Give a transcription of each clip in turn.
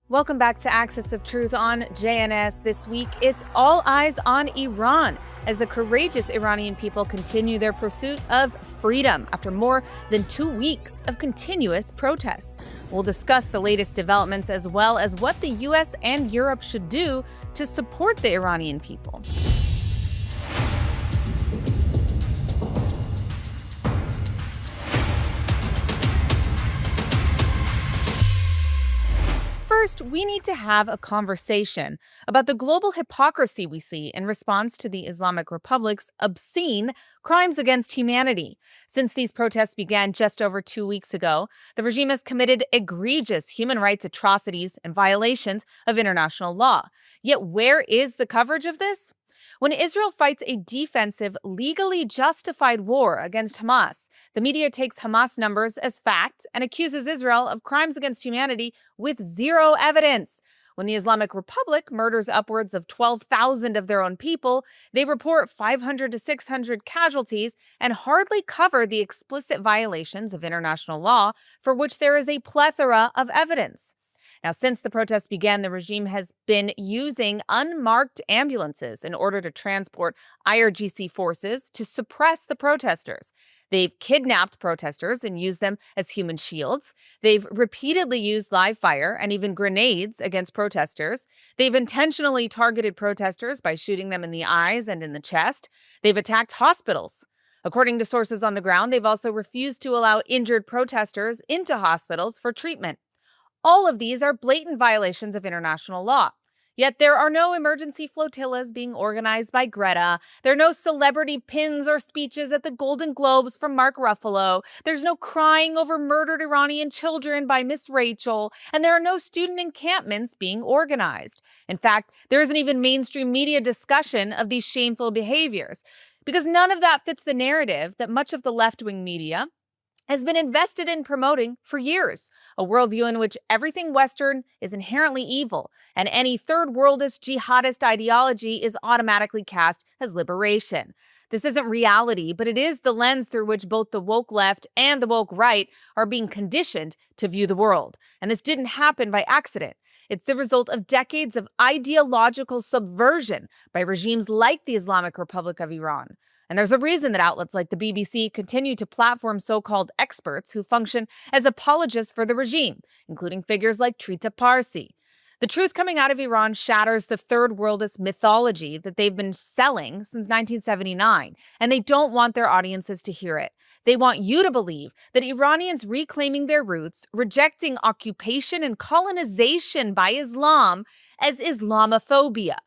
Welcome back to Axis of Truth on JNS. This week, it's all eyes on Iran as the courageous Iranian people continue their pursuit of freedom after more than 2 weeks of continuous protests. We'll discuss the latest developments as well as what the U.S. and Europe should do to support the Iranian people. First, we need to have a conversation about the global hypocrisy we see in response to the Islamic Republic's obscene crimes against humanity. Since these protests began just over 2 weeks ago, the regime has committed egregious human rights atrocities and violations of international law. Yet where is the coverage of this? When Israel fights a defensive, legally justified war against Hamas, the media takes Hamas numbers as fact and accuses Israel of crimes against humanity with zero evidence. When the Islamic Republic murders upwards of 12,000 of their own people, they report 500 to 600 casualties and hardly cover the explicit violations of international law for which there is a plethora of evidence. Now, since the protests began, the regime has been using unmarked ambulances in order to transport IRGC forces to suppress the protesters. They've kidnapped protesters and used them as human shields. They've repeatedly used live fire and even grenades against protesters. They've intentionally targeted protesters by shooting them in the eyes and in the chest. They've attacked hospitals. According to sources on the ground, they've also refused to allow injured protesters into hospitals for treatment. All of these are blatant violations of international law. Yet there are no emergency flotillas being organized by Greta. There are no celebrity pins or speeches at the Golden Globes from Mark Ruffalo. There's no crying over murdered Iranian children by Miss Rachel. And there are no student encampments being organized. In fact, there isn't even mainstream media discussion of these shameful behaviors, because none of that fits the narrative that much of the left-wing media has been invested in promoting for years, a worldview in which everything Western is inherently evil, and any third worldist jihadist ideology is automatically cast as liberation. This isn't reality, but it is the lens through which both the woke left and the woke right are being conditioned to view the world. And this didn't happen by accident. It's the result of decades of ideological subversion by regimes like the Islamic Republic of Iran. And there's a reason that outlets like the BBC continue to platform so-called experts who function as apologists for the regime, including figures like Trita Parsi. The truth coming out of Iran shatters the third worldist mythology that they've been selling since 1979, and they don't want their audiences to hear it. They want you to believe that Iranians reclaiming their roots, rejecting occupation and colonization by Islam as Islamophobia.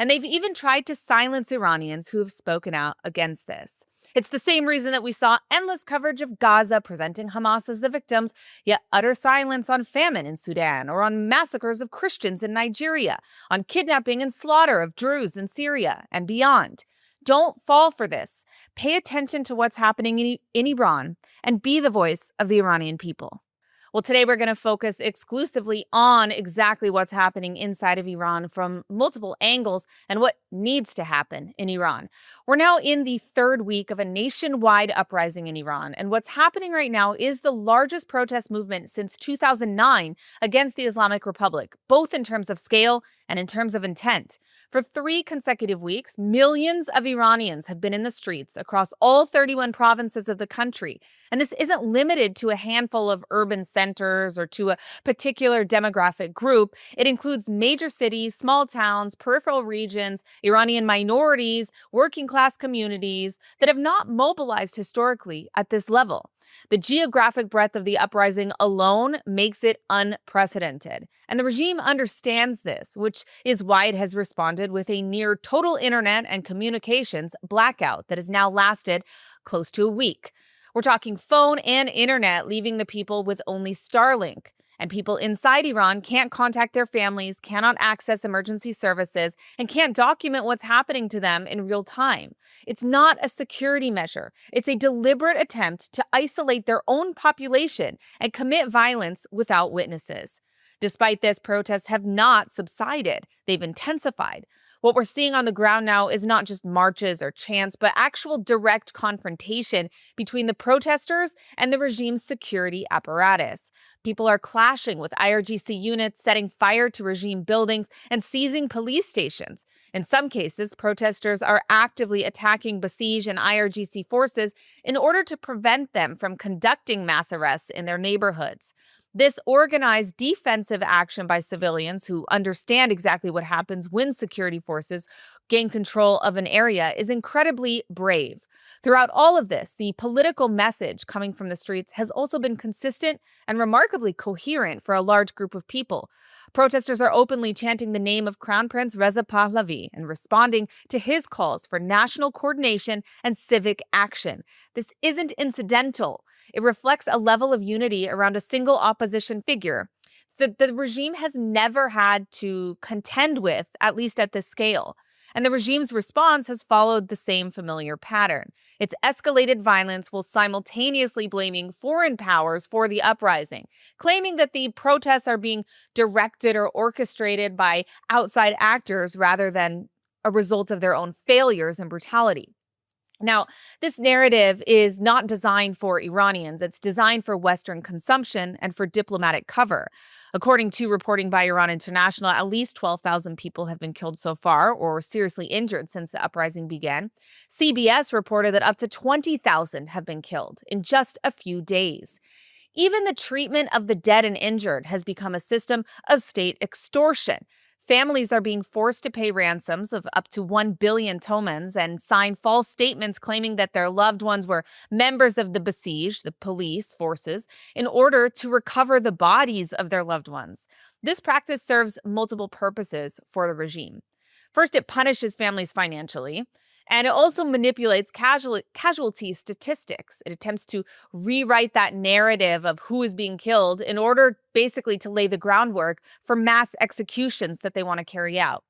And they've even tried to silence Iranians who have spoken out against this. It's the same reason that we saw endless coverage of Gaza presenting Hamas as the victims, yet utter silence on famine in Sudan, or on massacres of Christians in Nigeria, on kidnapping and slaughter of Druze in Syria, and beyond. Don't fall for this. Pay attention to what's happening in Iran and be the voice of the Iranian people. Well, today we're going to focus exclusively on exactly what's happening inside of Iran from multiple angles and what needs to happen in Iran. We're now in the third week of a nationwide uprising in Iran, and what's happening right now is the largest protest movement since 2009 against the Islamic Republic, both in terms of scale and in terms of intent. For 3 consecutive weeks, millions of Iranians have been in the streets across all 31 provinces of the country. And this isn't limited to a handful of urban centers or to a particular demographic group. It includes major cities, small towns, peripheral regions, Iranian minorities, working class communities that have not mobilized historically at this level. The geographic breadth of the uprising alone makes it unprecedented. And the regime understands this, which is why it has responded with a near total internet and communications blackout that has now lasted close to a week. We're talking phone and internet, leaving the people with only Starlink. And people inside Iran can't contact their families, cannot access emergency services, and can't document what's happening to them in real time. It's not a security measure. It's a deliberate attempt to isolate their own population and commit violence without witnesses. Despite this, protests have not subsided. They've intensified. What we're seeing on the ground now is not just marches or chants, but actual direct confrontation between the protesters and the regime's security apparatus. People are clashing with IRGC units, setting fire to regime buildings, and seizing police stations. In some cases, protesters are actively attacking Basij and IRGC forces in order to prevent them from conducting mass arrests in their neighborhoods. This organized defensive action by civilians who understand exactly what happens when security forces gain control of an area is incredibly brave. Throughout all of this, the political message coming from the streets has also been consistent and remarkably coherent for a large group of people. Protesters are openly chanting the name of Crown Prince Reza Pahlavi and responding to his calls for national coordination and civic action. This isn't incidental. It reflects a level of unity around a single opposition figure that the regime has never had to contend with, at least at this scale. And the regime's response has followed the same familiar pattern. It's escalated violence while simultaneously blaming foreign powers for the uprising, claiming that the protests are being directed or orchestrated by outside actors rather than a result of their own failures and brutality. Now, this narrative is not designed for Iranians. It's designed for Western consumption and for diplomatic cover. According to reporting by Iran International, at least 12,000 people have been killed so far or seriously injured since the uprising began. CBS reported that up to 20,000 have been killed in just a few days. Even the treatment of the dead and injured has become a system of state extortion. Families are being forced to pay ransoms of up to 1 billion tomans and sign false statements claiming that their loved ones were members of the Basij, the police forces, in order to recover the bodies of their loved ones. This practice serves multiple purposes for the regime. First, it punishes families financially. And it also manipulates casualty statistics. It attempts to rewrite that narrative of who is being killed in order basically to lay the groundwork for mass executions that they want to carry out.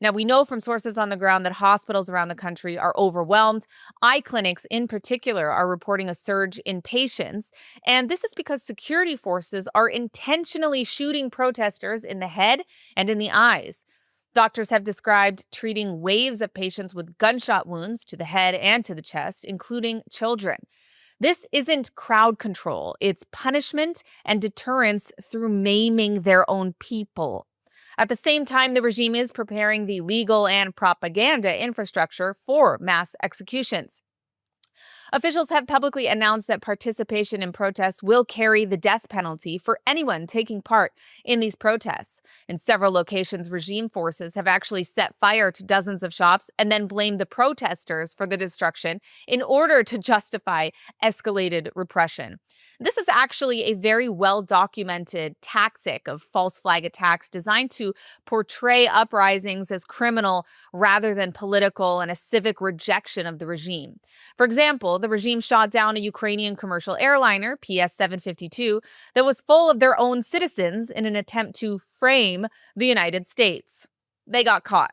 Now, we know from sources on the ground that hospitals around the country are overwhelmed. Eye clinics, in particular, are reporting a surge in patients. And this is because security forces are intentionally shooting protesters in the head and in the eyes. Doctors have described treating waves of patients with gunshot wounds to the head and to the chest, including children. This isn't crowd control, it's punishment and deterrence through maiming their own people. At the same time, the regime is preparing the legal and propaganda infrastructure for mass executions. Officials have publicly announced that participation in protests will carry the death penalty for anyone taking part in these protests. In several locations, regime forces have actually set fire to dozens of shops and then blamed the protesters for the destruction in order to justify escalated repression. This is actually a very well-documented tactic of false flag attacks designed to portray uprisings as criminal rather than political and a civic rejection of the regime. For example, the regime shot down a Ukrainian commercial airliner, PS-752, that was full of their own citizens in an attempt to frame the United States. They got caught.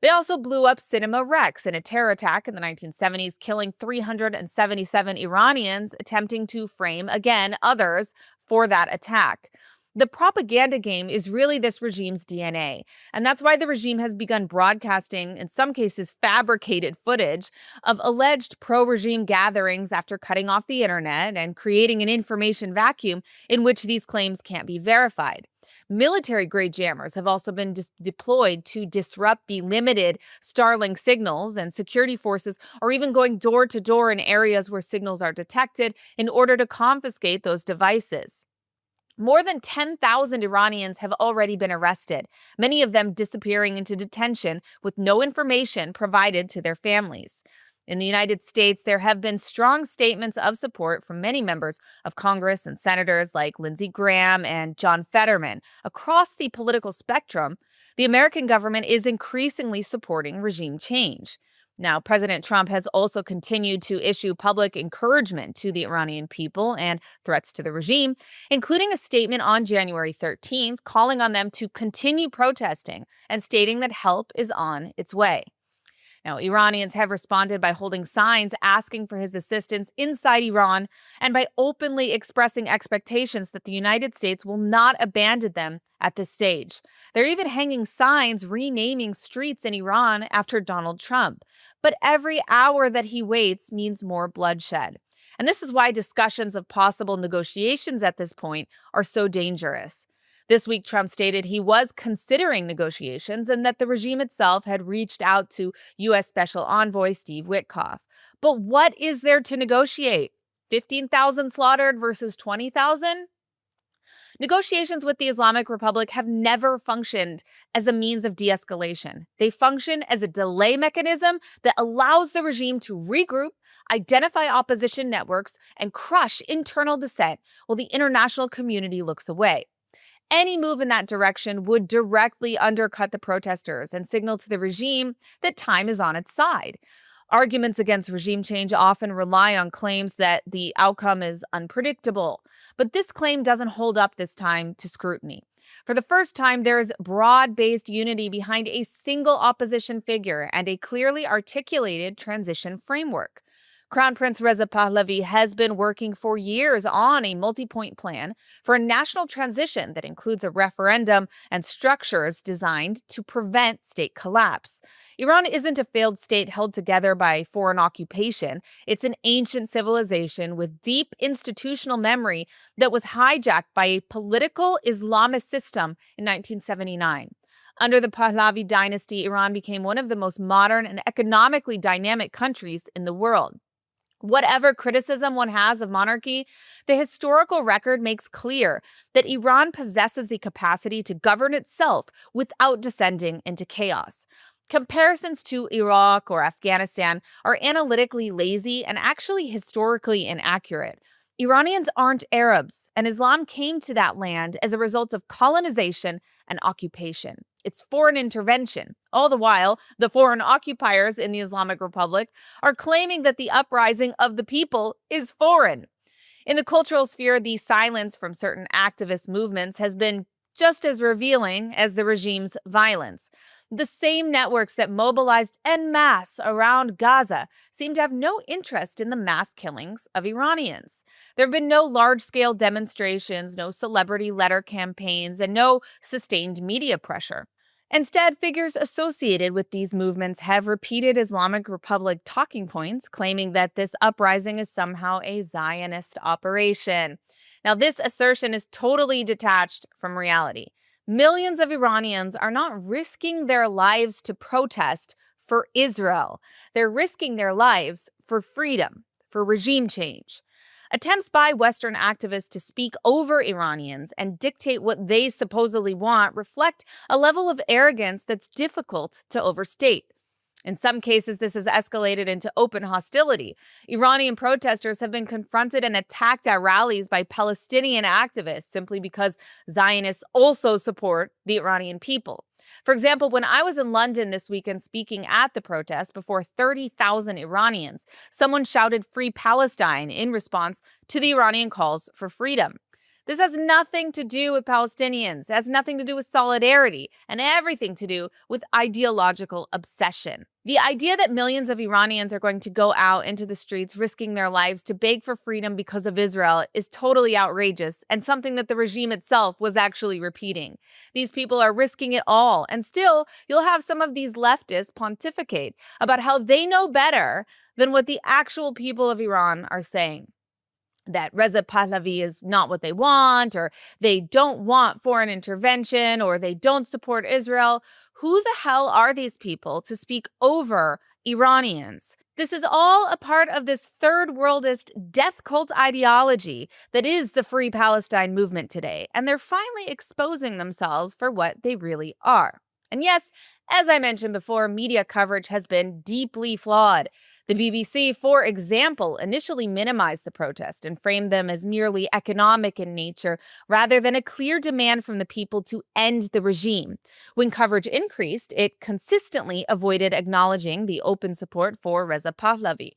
They also blew up Cinema Rex in a terror attack in the 1970s, killing 377 Iranians attempting to frame, again, others for that attack. The propaganda game is really this regime's DNA, and that's why the regime has begun broadcasting, in some cases fabricated footage, of alleged pro-regime gatherings after cutting off the internet and creating an information vacuum in which these claims can't be verified. Military-grade jammers have also been deployed to disrupt the limited Starlink signals, and security forces are even going door-to-door in areas where signals are detected in order to confiscate those devices. More than 10,000 Iranians have already been arrested, many of them disappearing into detention with no information provided to their families. In the United States, there have been strong statements of support from many members of Congress and senators like Lindsey Graham and John Fetterman. Across the political spectrum, the American government is increasingly supporting regime change. Now, President Trump has also continued to issue public encouragement to the Iranian people and threats to the regime, including a statement on January 13th calling on them to continue protesting and stating that help is on its way. Now, Iranians have responded by holding signs asking for his assistance inside Iran and by openly expressing expectations that the United States will not abandon them at this stage. They're even hanging signs renaming streets in Iran after Donald Trump. But every hour that he waits means more bloodshed. And this is why discussions of possible negotiations at this point are so dangerous. This week, Trump stated he was considering negotiations and that the regime itself had reached out to U.S. Special Envoy Steve Witkoff. But what is there to negotiate? 15,000 slaughtered versus 20,000? Negotiations with the Islamic Republic have never functioned as a means of de-escalation. They function as a delay mechanism that allows the regime to regroup, identify opposition networks, and crush internal dissent while the international community looks away. Any move in that direction would directly undercut the protesters and signal to the regime that time is on its side. Arguments against regime change often rely on claims that the outcome is unpredictable, but this claim doesn't hold up this time to scrutiny. For the first time, there is broad-based unity behind a single opposition figure and a clearly articulated transition framework. Crown Prince Reza Pahlavi has been working for years on a multi-point plan for a national transition that includes a referendum and structures designed to prevent state collapse. Iran isn't a failed state held together by foreign occupation. It's an ancient civilization with deep institutional memory that was hijacked by a political Islamist system in 1979. Under the Pahlavi dynasty, Iran became one of the most modern and economically dynamic countries in the world. Whatever criticism one has of monarchy, the historical record makes clear that Iran possesses the capacity to govern itself without descending into chaos. Comparisons to Iraq or Afghanistan are analytically lazy and actually historically inaccurate. Iranians aren't Arabs, and Islam came to that land as a result of colonization and occupation. It's foreign intervention. All the while, the foreign occupiers in the Islamic Republic are claiming that the uprising of the people is foreign. In the cultural sphere, the silence from certain activist movements has been just as revealing as the regime's violence. The same networks that mobilized en masse around Gaza seem to have no interest in the mass killings of Iranians. There have been no large-scale demonstrations, no celebrity letter campaigns, and no sustained media pressure. Instead, figures associated with these movements have repeated Islamic Republic talking points, claiming that this uprising is somehow a Zionist operation. Now, this assertion is totally detached from reality. Millions of Iranians are not risking their lives to protest for Israel. They're risking their lives for freedom, for regime change. Attempts by Western activists to speak over Iranians and dictate what they supposedly want reflect a level of arrogance that's difficult to overstate. In some cases, this has escalated into open hostility. Iranian protesters have been confronted and attacked at rallies by Palestinian activists simply because Zionists also support the Iranian people. For example, when I was in London this weekend speaking at the protest before 30,000 Iranians, someone shouted "Free Palestine" in response to the Iranian calls for freedom. This has nothing to do with Palestinians, it has nothing to do with solidarity, and everything to do with ideological obsession. The idea that millions of Iranians are going to go out into the streets risking their lives to beg for freedom because of Israel is totally outrageous and something that the regime itself was actually repeating. These people are risking it all, and still, you'll have some of these leftists pontificate about how they know better than what the actual people of Iran are saying. That Reza Pahlavi is not what they want, or they don't want foreign intervention, or they don't support Israel. Who the hell are these people to speak over Iranians? This is all a part of this third worldist death cult ideology that is the Free Palestine movement today, and they're finally exposing themselves for what they really are. And yes, as I mentioned before, media coverage has been deeply flawed. The BBC, for example, initially minimized the protest and framed them as merely economic in nature rather than a clear demand from the people to end the regime. When coverage increased, it consistently avoided acknowledging the open support for Reza Pahlavi.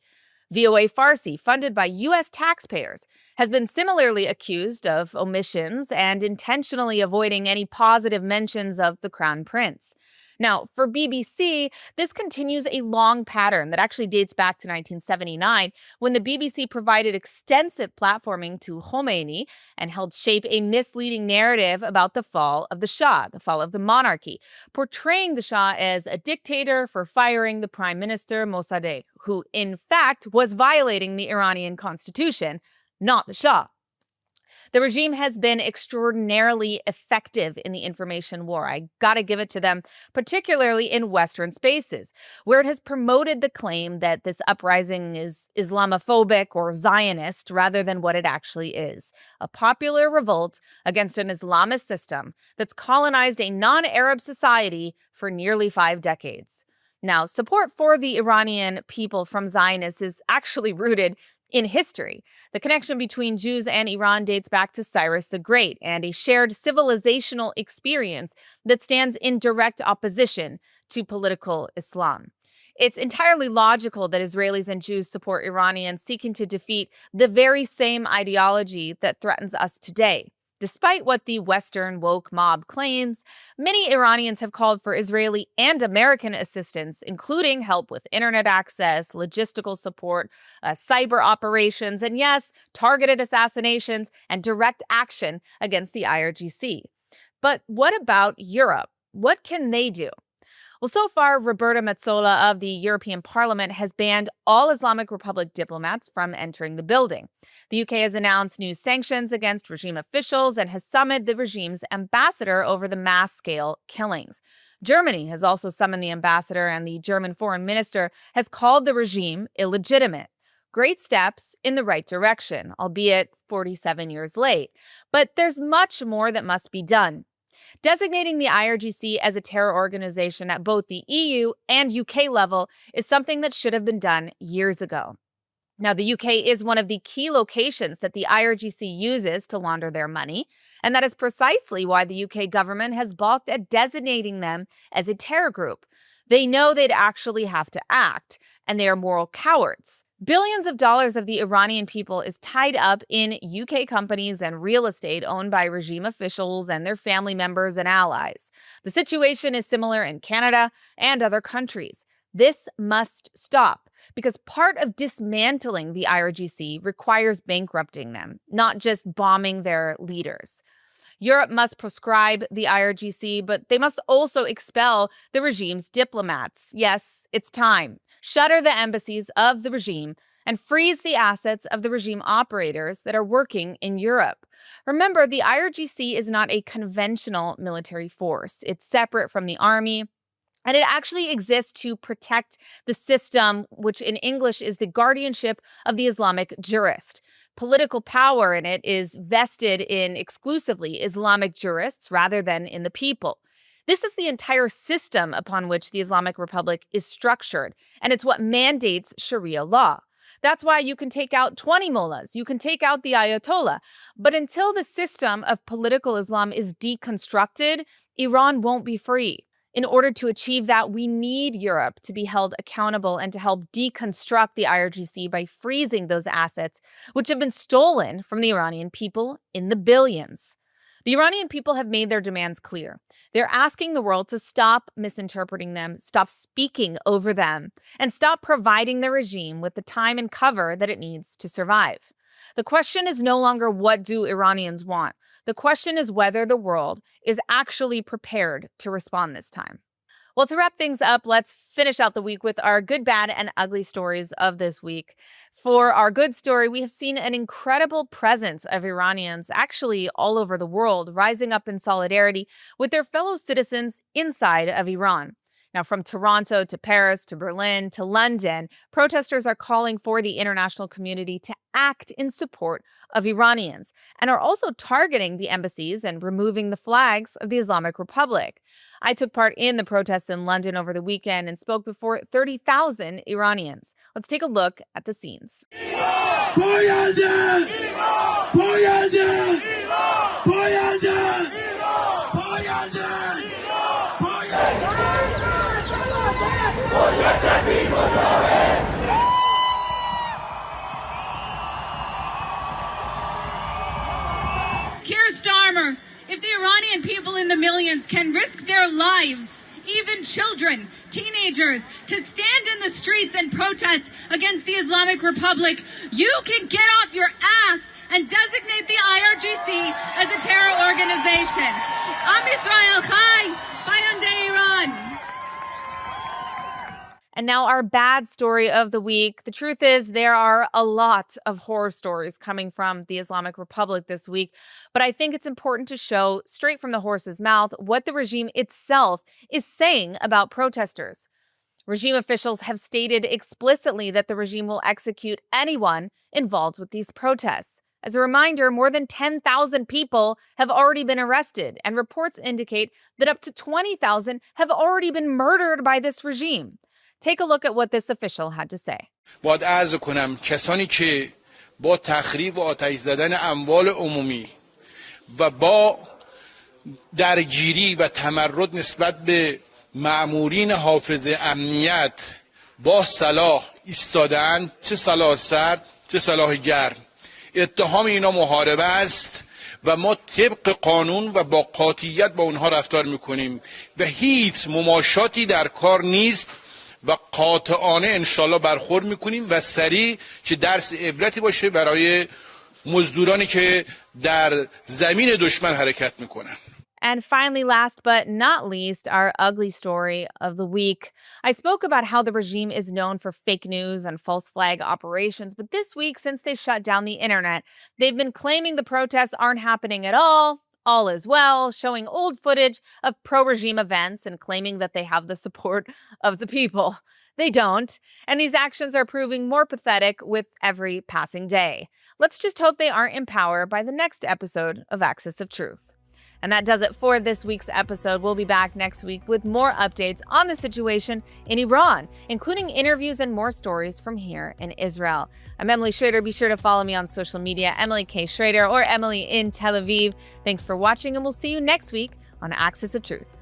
VOA Farsi, funded by U.S. taxpayers, has been similarly accused of omissions and intentionally avoiding any positive mentions of the Crown Prince. Now, for BBC, this continues a long pattern that actually dates back to 1979 when the BBC provided extensive platforming to Khomeini and helped shape a misleading narrative about the fall of the Shah, the fall of the monarchy, portraying the Shah as a dictator for firing the Prime Minister Mossadegh, who in fact was violating the Iranian constitution, not the Shah. The regime has been extraordinarily effective in the information war. I gotta give it to them, particularly in Western spaces, where it has promoted the claim that this uprising is Islamophobic or Zionist rather than what it actually is, a popular revolt against an Islamist system that's colonized a non-Arab society for nearly 5 decades. Now, support for the Iranian people from Zionists is actually rooted in history. The connection between Jews and Iran dates back to Cyrus the Great and a shared civilizational experience that stands in direct opposition to political Islam. It's entirely logical that Israelis and Jews support Iranians seeking to defeat the very same ideology that threatens us today. Despite what the Western woke mob claims, many Iranians have called for Israeli and American assistance, including help with internet access, logistical support, cyber operations, and yes, targeted assassinations and direct action against the IRGC. But what about Europe? What can they do? Well, so far, Roberta Metsola of the European Parliament has banned all Islamic Republic diplomats from entering the building. The UK has announced new sanctions against regime officials and has summoned the regime's ambassador over the mass-scale killings. Germany has also summoned the ambassador, and the German foreign minister has called the regime illegitimate. Great steps in the right direction, albeit 47 years late. But there's much more that must be done. Designating the IRGC as a terror organization at both the EU and UK level is something that should have been done years ago. Now, the UK is one of the key locations that the IRGC uses to launder their money, and that is precisely why the UK government has balked at designating them as a terror group. They know they'd actually have to act, and they are moral cowards. Billions of dollars of the Iranian people is tied up in UK companies and real estate owned by regime officials and their family members and allies. The situation is similar in Canada and other countries. This must stop because part of dismantling the IRGC requires bankrupting them, not just bombing their leaders. Europe must proscribe the IRGC, but they must also expel the regime's diplomats. Yes, it's time. Shutter the embassies of the regime and freeze the assets of the regime operators that are working in Europe. Remember, the IRGC is not a conventional military force. It's separate from the army, and it actually exists to protect the system, which in English is the guardianship of the Islamic jurist. Political power in it is vested in exclusively Islamic jurists rather than in the people. This is the entire system upon which the Islamic Republic is structured, and it's what mandates Sharia law. That's why you can take out 20 mullahs, you can take out the Ayatollah, but until the system of political Islam is deconstructed, Iran won't be free. In order to achieve that, we need Europe to be held accountable and to help deconstruct the IRGC by freezing those assets, which have been stolen from the Iranian people in the billions. The Iranian people have made their demands clear. They're asking the world to stop misinterpreting them, stop speaking over them, and stop providing the regime with the time and cover that it needs to survive. The question is no longer what do Iranians want. The question is whether the world is actually prepared to respond this time. Well, to wrap things up, let's finish out the week with our good, bad, and ugly stories of this week. For our good story, we have seen an incredible presence of Iranians, actually all over the world, rising up in solidarity with their fellow citizens inside of Iran. Now, from Toronto to Paris to Berlin to London, protesters are calling for the international community to act in support of Iranians and are also targeting the embassies and removing the flags of the Islamic Republic. I took part in the protests in London over the weekend and spoke before 30,000 Iranians. Let's take a look at the scenes. Keir Starmer, if the Iranian people in the millions can risk their lives even children, teenagers, to stand in the streets and protest against the Islamic Republic, you can get off your ass and designate the IRGC as a terror organization. Am Israel Chai, Bayandeh Iran. And now our bad story of the week. The truth is there are a lot of horror stories coming from the Islamic Republic this week, but I think it's important to show straight from the horse's mouth what the regime itself is saying about protesters. Regime officials have stated explicitly that the regime will execute anyone involved with these protests. As a reminder, more than 10,000 people have already been arrested, and reports indicate that up to 20,000 have already been murdered by this regime. Take a look at what this official had to say. باید عرض کنم کسانی که با تخریب و آتش زدن اموال عمومی و با درگیری و تمرد نسبت به مأمورین حافظ امنیت با سلاح ایستاده‌اند، چه سلاح سرد چه سلاح گرم، اتهام اینا محاربه است و ما طبق قانون و با قاطعیت با اونها رفتار میکنیم و هیچ مماشاتی در کار نیست و قاطعانه انشالله برخورد میکنیم و سریع که درس عبرتی باشه برای مزدورانی که در زمین دشمن حرکت میکنن. And finally, last but not least, our ugly story of the week. I spoke about how the regime is known for fake news and false flag operations, but this week, since they shut down the internet, they've been claiming the protests aren't happening at all is well, showing old footage of pro-regime events and claiming that they have the support of the people. They don't, and these actions are proving more pathetic with every passing day. Let's just hope they aren't in power by the next episode of Axis of Truth. And that does it for this week's episode. We'll be back next week with more updates on the situation in Iran, including interviews and more stories from here in Israel. I'm Emily Schrader. Be sure to follow me on social media, Emily K. Schrader or Emily in Tel Aviv. Thanks for watching, and we'll see you next week on Axis of Truth.